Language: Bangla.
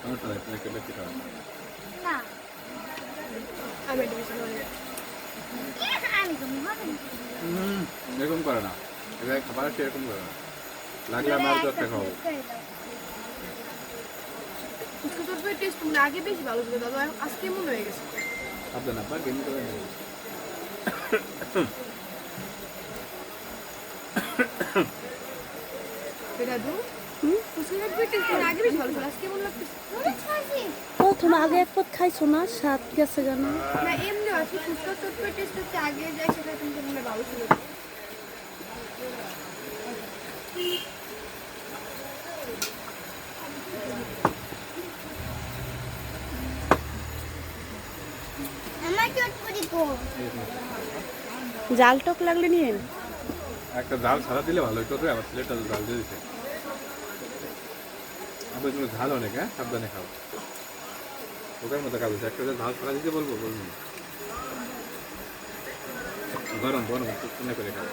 সমস্যা নেই, তুমি একটু বেশি খাও। না আমি এটা বেশি ভালো আমি তুমি হবে না এরকম করে না, এবার খাবার আছে এরকম করে না, লাগলে আমার তো একটা খাও। ফুচকা চটপটি টেস্ট মানে আগে বেশি ভালো ছিল দাদা, আজকে মনে হয়ে গেছে। আপনার না আপনার গেম করে নেব। দাদু ফুচকা চটপটি টেস্ট মানে আগে বেশি ভালো ছিল, আজকে মনে লাগতেছে প্রথম আগে এক পথ খাইছো না, স্বাদ গেছে কেন? না এমনি আছে ফুচকা চটপটি টেস্ট হচ্ছে আগে যাই সেটা কিন্তু মনে ভালো ছিল। আমার চটপটি কো জাল টক লাগলে নিয়ে একটা ডাল ছাড়া দিলে ভালো হতো, আবার প্লেটটা ডাল দিয়ে দিতে। আপনার জন্য ঝাল অনেক, হ্যাঁ সাবধানে খাও, ওটার মধ্যে খাবো। একটা ঝাল ছাড়া দিতে বলবো, বলবো গরম গরম শুনে করে খাও।